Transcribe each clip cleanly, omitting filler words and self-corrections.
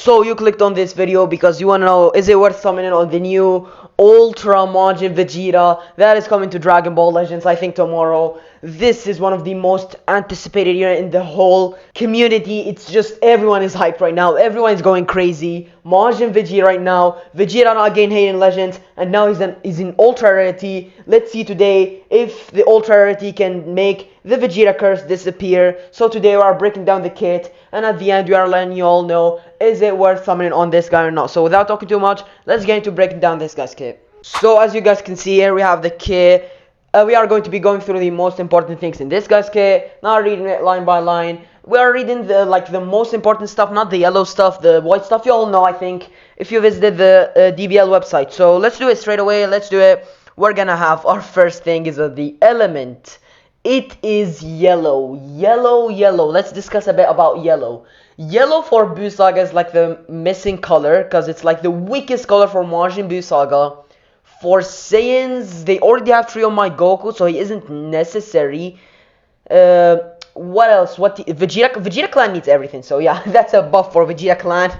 So you clicked on this video because you want to know, is it worth summoning on the new Ultra Majin Vegeta that is coming to Dragon Ball Legends, I think tomorrow. This is one of the most anticipated unit in the whole community. It's just everyone is hyped right now. Everyone is going crazy. Majin Vegeta right now. Vegeta not again hating Legends, and now he's in Ultra Rarity. Let's see today if the Ultra Rarity can make the Vegeta curse disappear. So today we are breaking down the kit, and at the end we are letting you all know, is it worth summoning on this guy or not. So without talking too much, let's get into breaking down this guy's kit. So as you guys can see here, we have the kit. We are going to be going through the most important things in this guy's kit, not reading it line by line. We are reading the most important stuff, not the yellow stuff, the white stuff. You all know, I think, if you visited the DBL website. So let's do it straight away. Let's do it. We're gonna have our first thing is the element. It is yellow. Let's discuss a bit about yellow. Yellow for Buu Saga is like the missing color, because it's like the weakest color for Majin Buu Saga. For Saiyans, they already have Trio My Goku, so he isn't necessary. What else? Vegeta Clan needs everything, so yeah, that's a buff for Vegeta Clan.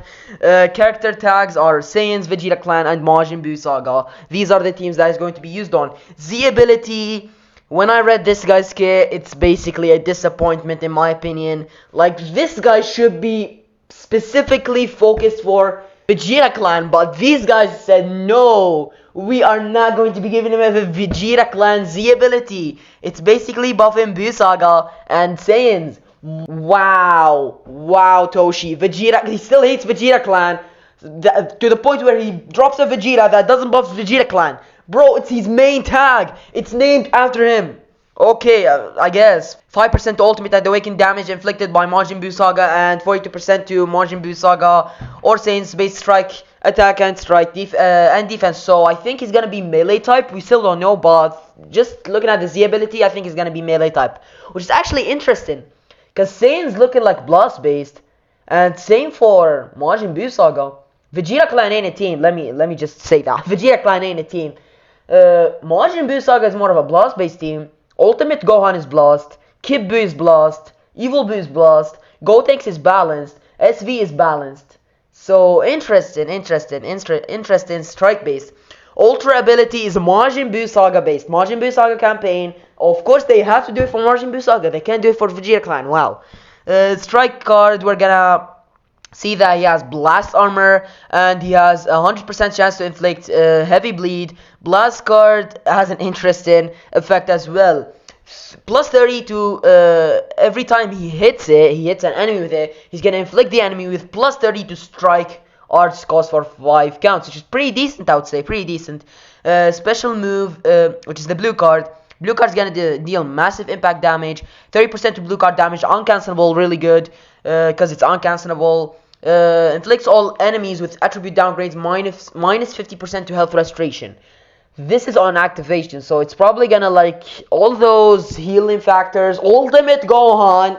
Character tags are Saiyans, Vegeta Clan, and Majin Buu Saga. These are the teams that is going to be used on. Z ability. When I read this guy's kit, it's basically a disappointment in my opinion. Like, this guy should be specifically focused for Vegeta Clan, but these guys said no, we are not going to be giving him a Vegeta Clan Z ability. It's basically buffing Buu Saga and Saiyans. Wow, Toshi. Vegeta, he still hates Vegeta Clan to the point where he drops a Vegeta that doesn't buff Vegeta Clan. Bro, it's his main tag. It's named after him. Okay, I guess. 5% to ultimate at the awakened damage inflicted by Majin Buu Saga, and 42% to Majin Buu Saga or Saiyans base strike, attack and strike, and defense. So I think he's gonna be melee type. We still don't know, but just looking at the Z ability, I think he's gonna be melee type, which is actually interesting, because Saiyan's looking like blast based, and same for Majin Buu Saga. Vegeta Clan ain't a team. Let me just say that. Vegeta Clan ain't a team. Majin Buu Saga is more of a blast based team. Ultimate Gohan is blast, Kid Buu is blast, Evil Buu is blast, Gotenks is balanced, SV is balanced. So interesting strike based. Ultra ability is Majin Buu Saga based. Majin Buu Saga campaign. Of course they have to do it for Majin Buu Saga. They can't do it for Vegeta Clan. Wow. Strike card, we're gonna see that he has blast armor and he has 100% chance to inflict heavy bleed. Blast card has an interesting effect as well. Plus 30 to every time he hits an enemy with it, he's gonna inflict the enemy with plus 30 to strike arts cost for 5 counts, which is pretty decent, I would say, pretty decent. Special move, which is the blue card. Blue card is gonna deal massive impact damage, 30% to blue card damage, uncancelable, really good, because it's uncancelable. Inflicts all enemies with attribute downgrades minus 50% to health restoration. This is on activation, so it's probably gonna like all those healing factors. Ultimate Gohan's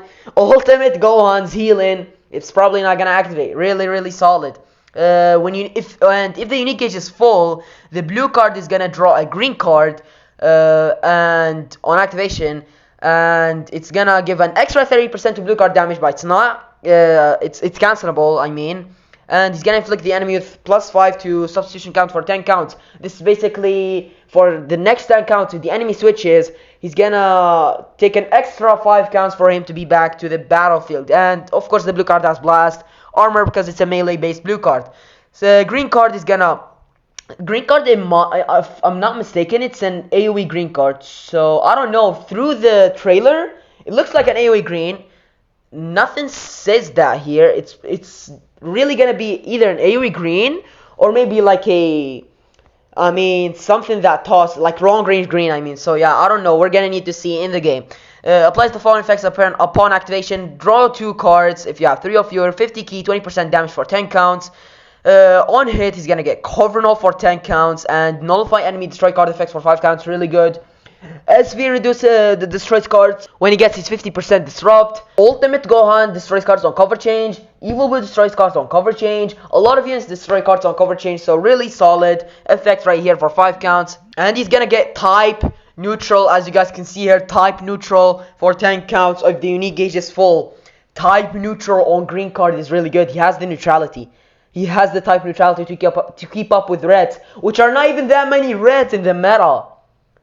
healing. It's probably not gonna activate. Really solid. If the unique gauge is full, the blue card is gonna draw a green card, and on activation, and it's gonna give an extra 30% to blue card damage, but it's not. It's cancelable, I mean. And he's gonna inflict the enemy with plus 5 to substitution count for 10 counts. This is basically for the next 10 counts. If the enemy switches, he's gonna take an extra 5 counts for him to be back to the battlefield. And of course the blue card has blast armor because it's a melee based blue card. So green card is gonna if I'm not mistaken, it's an AoE green card. So I don't know, through the trailer it looks like an AoE green. Nothing says that here. It's really gonna be either an AoE green or maybe like something that toss like long range green. So yeah, I don't know. We're gonna need to see in the game. Applies the following effects upon activation. Draw 2 cards if you have 3 of your 50 key, 20% damage for 10 counts. On hit, he's gonna get Cover Null for 10 counts and nullify enemy destroy card effects for 5 counts. Really good. SV reduce the destroys cards when he gets his 50% disrupt. Ultimate Gohan destroys cards on cover change. Evil Buu destroys cards on cover change. A lot of units destroy cards on cover change, so really solid effect right here for 5 counts. And he's gonna get type neutral, as you guys can see here, type neutral for 10 counts if the unique gauge is full. Type neutral on green card is really good. He has the neutrality. he has the type neutrality to keep up with reds, which are not even that many reds in the meta.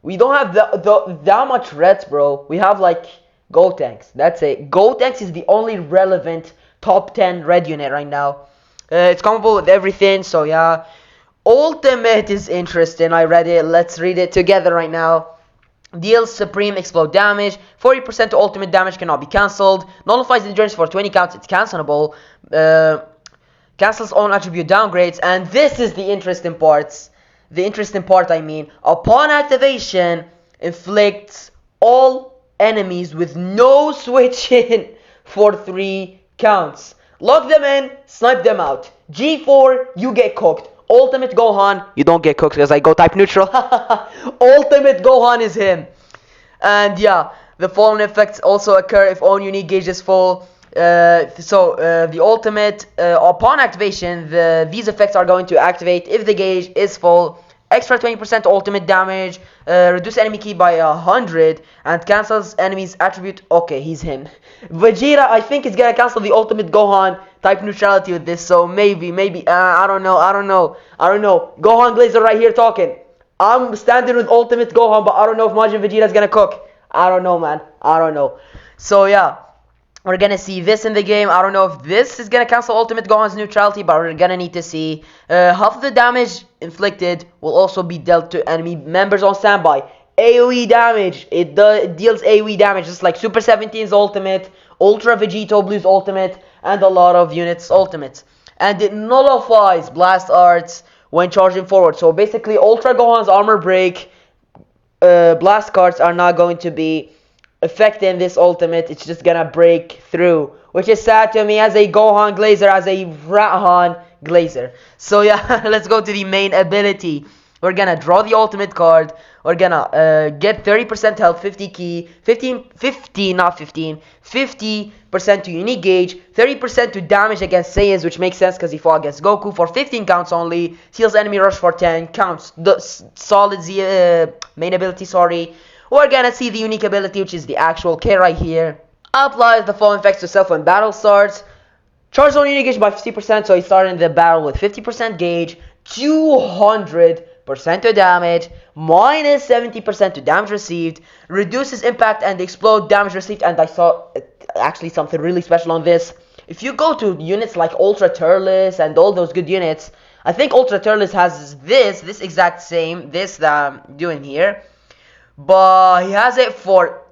We don't have that much reds, bro. We have like Gotenks. That's it. Gotenks is the only relevant top 10 red unit right now. It's compatible with everything, so yeah. Ultimate is interesting. I read it. Let's read it together right now. Deals supreme explode damage. 40% to ultimate damage cannot be cancelled. Nullifies endurance for 20 counts. It's cancelable. Cancels own attribute downgrades. And this is the interesting parts. The interesting part, I mean. Upon activation, inflicts all enemies with no switch-in for 3 counts. Lock them in, snipe them out. G4, you get cooked. Ultimate Gohan, you don't get cooked because I go type neutral. Ultimate Gohan is him. And yeah, the following effects also occur if own unique gauge is full. The ultimate, upon activation, these effects are going to activate if the gauge is full. Extra 20% ultimate damage, reduce enemy ki by 100, and cancels enemy's attribute. Okay, he's him. Vegeta, I think, is gonna cancel the ultimate Gohan type neutrality with this, so maybe, I don't know. Gohan Glazer right here talking. I'm standing with ultimate Gohan, but I don't know if Majin Vegeta is gonna cook. I don't know, man. I don't know. So yeah. We're gonna see this in the game. I don't know if this is gonna cancel Ultimate Gohan's neutrality, but we're gonna need to see. Half of the damage inflicted will also be dealt to enemy members on standby. AoE damage. It deals AoE damage, just like Super 17's ultimate, Ultra Vegito Blue's ultimate, and a lot of units' ultimates. And it nullifies blast arts when charging forward. So basically, Ultra Gohan's armor break, blast cards are not going to be affecting this ultimate. It's just gonna break through, which is sad to me as a Gohan Glazer, as a Rahan Glazer. So yeah, let's go to the main ability. We're gonna draw the ultimate card. We're gonna get 30% health, 50 ki, 50% to unique gauge, 30% to damage against Saiyans, which makes sense because he fought against Goku for 15 counts only. Heals enemy rush for 10 counts. The solid main ability, sorry. We're gonna see the unique ability, which is the actual K right here. Applies the following effects to self when battle starts. Charge on unique gauge by 50%, so he started the battle with 50% gauge, 200% to damage, minus 70% to damage received, reduces impact and explode damage received. And I saw actually something really special on this. If you go to units like Ultra Turles and all those good units, I think Ultra Turles has this exact same, this that I'm doing here. But he has it for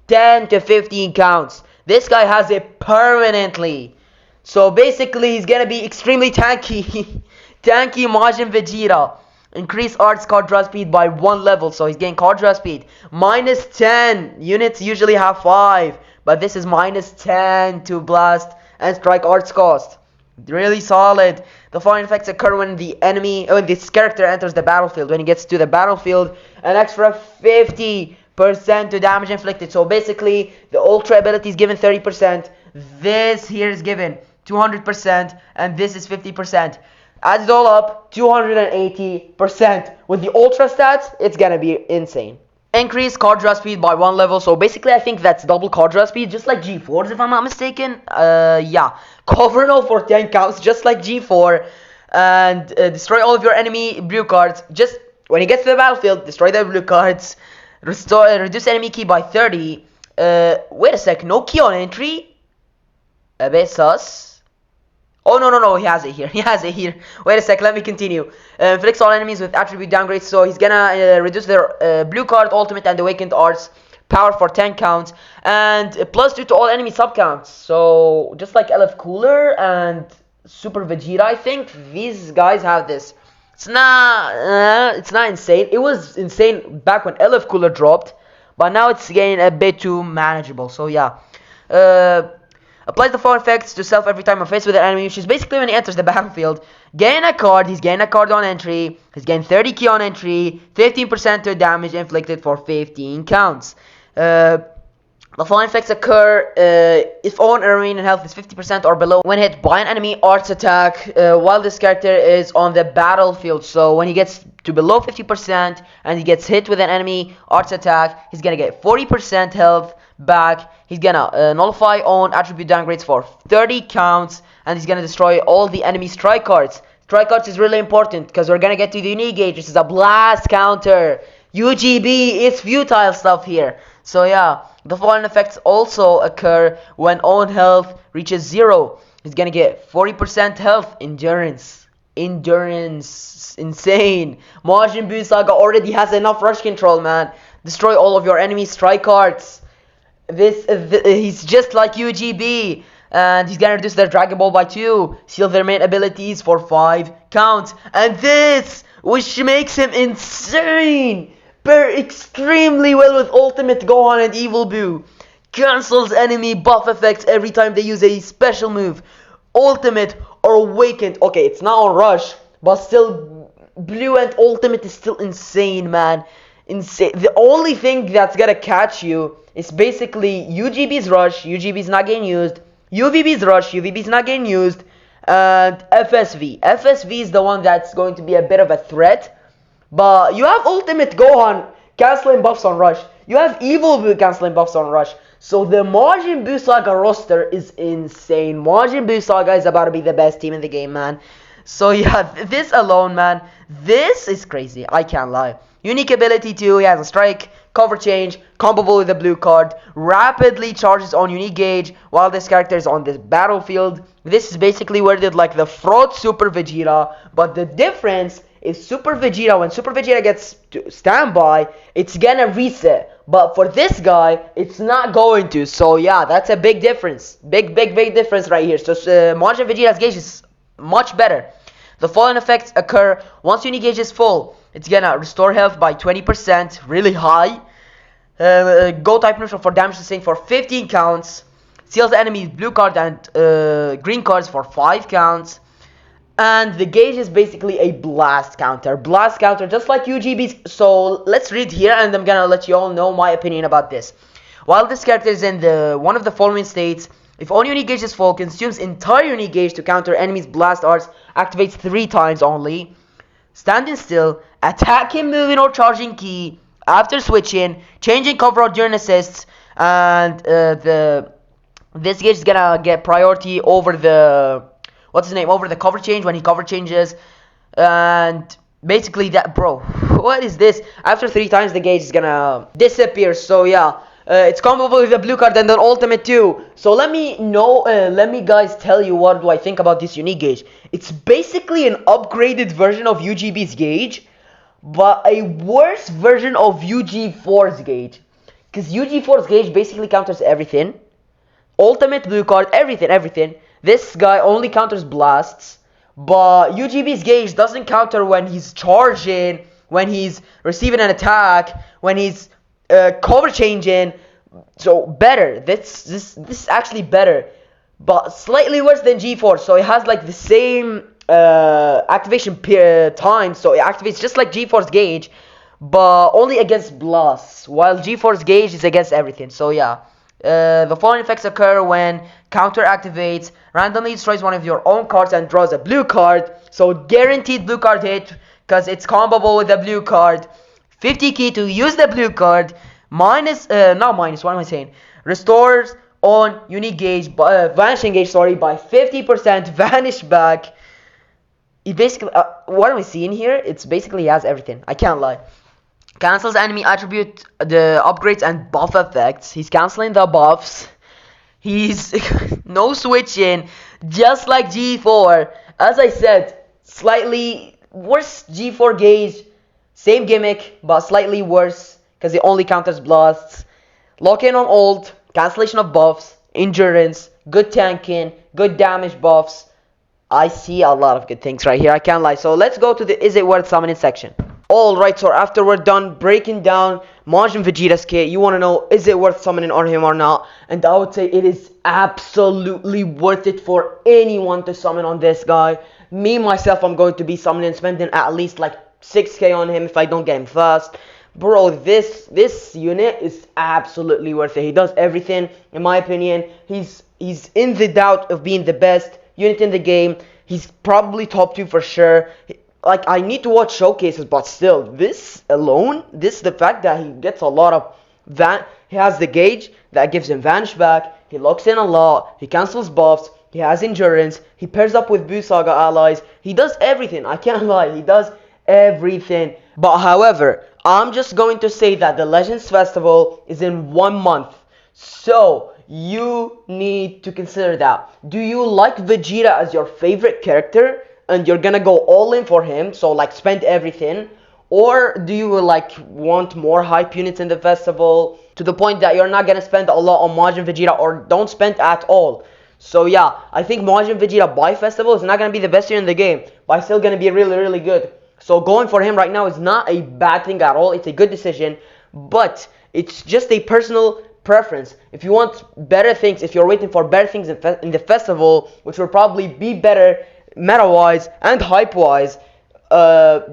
10 to 15 counts. This guy has it permanently. So basically, he's gonna be extremely tanky. Tanky Majin Vegeta. Increase arts card draw speed by 1 level. So he's getting card draw speed. Minus 10. Units usually have 5. But this is minus 10 to blast and strike arts cost. Really solid. The following effects occur when this character enters the battlefield. When he gets to the battlefield, an extra 50% to damage inflicted. So basically, the Ultra ability is given 30%. This here is given 200%, and this is 50%. Adds it all up, 280%. With the Ultra stats, it's gonna be insane. Increase card draw speed by 1 level. So basically, I think that's double card draw speed, just like G4's, if I'm not mistaken. Yeah. Cover null for 10 counts, just like G4. And destroy all of your enemy blue cards. Just when he gets to the battlefield, destroy the blue cards. Reduce enemy key by 30. Wait a sec, no key on entry? A bit sus. Oh, no, he has it here. Wait a sec, let me continue. Inflicts all enemies with attribute downgrades, so he's gonna reduce their blue card, ultimate, and awakened arts power for 10 counts, and +2 to all enemy subcounts. So, just like LF Cooler and Super Vegeta, I think, these guys have this. It's not insane. It was insane back when LF Cooler dropped, but now it's getting a bit too manageable, so yeah. Applies the following effects to self every time I'm faced with an enemy, which is basically when he enters the battlefield. Gain a card, he's getting a card on entry, he's getting 30 key on entry, 15% to damage inflicted for 15 counts. The following effects occur if own arena health is 50% or below when hit by an enemy arts attack while this character is on the battlefield. So when he gets to below 50% and he gets hit with an enemy arts attack, he's gonna get 40% health back. He's gonna nullify own attribute downgrades for 30 counts, and he's gonna destroy all the enemy strike cards. Strike cards is really important because we're gonna get to the unique gauge, which is a blast counter. UGB is futile stuff here. So yeah, the following effects also occur when own health reaches 0. He's gonna get 40% health, endurance, insane. Majin Buu Saga already has enough rush control, man. Destroy all of your enemy strike cards. He's just like UGB, and he's gonna reduce their Dragon Ball by 2, seal their main abilities for 5 counts, and this, which makes him insane, pair extremely well with Ultimate Gohan and Evil Buu. Cancels enemy buff effects every time they use a special move. Ultimate or Awakened. Okay, it's not on Rush, but still, Blue and Ultimate is still insane, man. Insane. The only thing that's gonna catch you is basically UGB's Rush. UGB's not getting used. UVB's Rush. UVB's not getting used. And FSV. FSV is the one that's going to be a bit of a threat. But you have Ultimate Gohan canceling buffs on Rush. You have Evil Buu canceling buffs on Rush. So the Majin Buu Saga roster is insane. Majin Buu Saga is about to be the best team in the game, man. So yeah, this alone, man, this is crazy. I can't lie. Unique ability too. He has a strike, cover change, comboable with the blue card, rapidly charges on unique gauge while this character is on this battlefield. This is basically where they did like the fraud Super Vegeta, but the difference is Super Vegeta, when Super Vegeta gets to standby, it's gonna reset. But for this guy, it's not going to. So yeah, that's a big difference. Big difference right here. So Majin Vegeta's gauge is much better. The following effects occur once unique gauge is full. It's gonna restore health by 20%, really high. Go type neutral for damage sustained for 15 counts. Seals enemies blue card and green cards for 5 counts. And the gauge is basically a blast counter. Blast counter, just like UGB's. So let's read here, and I'm gonna let you all know my opinion about this. While this character is in one of the following states, if all unique gauge is full, consumes entire unique gauge to counter enemies' blast arts, activates 3 times only. Standing still, attacking, moving, or charging key after switching, changing cover out during assists, and this gauge is gonna get priority over the over the cover change when he cover changes. And basically that, bro, what is this? After 3 times the gauge is gonna disappear. So yeah, it's comboable with the blue card and then ultimate too. So let me guys tell you what do I think about this unique gauge. It's basically an upgraded version of UGB's gauge, but a worse version of UG4's gauge, because UG4's gauge basically counters everything. Ultimate blue card, everything. This guy only counters blasts, but UGB's gauge doesn't counter when he's charging, when he's receiving an attack, when he's cover changing. So better. This is actually better, but slightly worse than G4. So it has like the same activation time. So it activates just like G4's gauge, but only against blasts, while G4's gauge is against everything. So yeah. The following effects occur when counter activates, randomly destroys one of your own cards and draws a blue card. So guaranteed blue card hit because it's comboable with the blue card. 50 key to use the blue card. Restores on unique gauge, vanishing gauge, sorry, by 50%. Vanish back. It basically, what am I seeing here? It's basically, he has everything. I can't lie. Cancels enemy attribute, the upgrades and buff effects. He's canceling the buffs. He's no switching, just like G4. As I said, slightly worse G4 gauge. Same gimmick, but slightly worse because it only counters blasts. Lock in on ult, cancellation of buffs, endurance, good tanking, good damage buffs. I see a lot of good things right here. I can't lie. So let's go to the is it worth summoning section. Alright, so after we're done breaking down Majin Vegeta's kit, you want to know, is it worth summoning on him or not? And I would say it is absolutely worth it for anyone to summon on this guy. Me, myself, I'm going to be summoning, spending at least like 6k on him if I don't get him fast. Bro, this unit is absolutely worth it. He does everything, in my opinion. He's in the doubt of being the best unit in the game. He's probably top 2 for sure. Like, I need to watch showcases, but still, this alone, the fact that he gets a lot of he has the gauge that gives him vanish back, he locks in a lot, he cancels buffs, He has endurance. He pairs up with Buu Saga allies. He does everything. I can't lie. He does everything. But however, I'm just going to say that the Legends Festival is in 1 month. So you need to consider that. Do you like Vegeta as your favorite character and you're gonna go all in for him, so like spend everything? Or do you like want more hype units in the festival to the point that you're not gonna spend a lot on Majin Vegeta, or don't spend at all? So yeah, I think Majin Vegeta by festival is not gonna be the best unit in the game, but it's still gonna be really good. So going for him right now is not a bad thing at all. It's a good decision, but it's just a personal preference. If you want better things, if you're waiting for better things in the festival, which will probably be better meta-wise and hype-wise,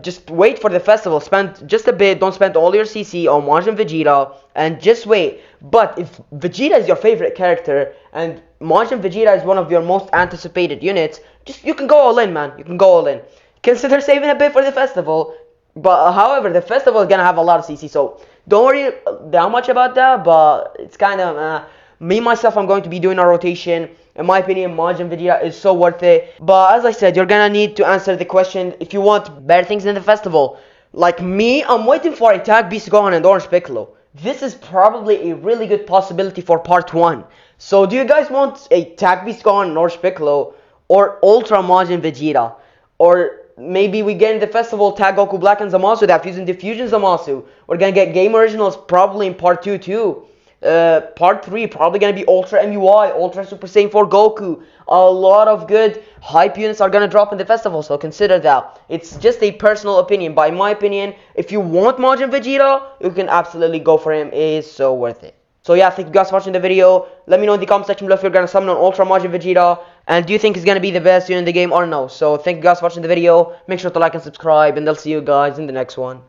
just wait for the festival. Spend just a bit. Don't spend all your CC on Majin Vegeta, and just wait. But if Vegeta is your favorite character and Majin Vegeta is one of your most anticipated units, just you can go all in, man. You can go all in. Consider saving a bit for the festival. But however, the festival is gonna have a lot of CC, so don't worry that much about that. But it's kind of me myself. I'm going to be doing a rotation. In my opinion, Majin Vegeta is so worth it. But as I said, you're gonna need to answer the question if you want better things in the festival. Like me, I'm waiting for Attack Beast Gohan and Orange Piccolo. This is probably a really good possibility for part 1. So do you guys want Attack Beast Gohan and Orange Piccolo, or Ultra Majin Vegeta? Or maybe we get in the festival Tag Goku Black and Zamasu that fuse into Fusion Zamasu. We're gonna get Game Originals probably in part 2 too. Part 3 probably gonna be Ultra MUI, Ultra Super Saiyan 4 Goku. A lot of good hype units are gonna drop in the festival, so consider that. It's just a personal opinion, but in my opinion, if you want Majin Vegeta, you can absolutely go for him. It is so worth it. So yeah, thank you guys for watching the video. Let me know in the comment section below if you're gonna summon on Ultra Majin Vegeta, and do you think he's gonna be the best unit in the game or no. So thank you guys for watching the video. Make sure to like and subscribe, and I'll see you guys in the next one.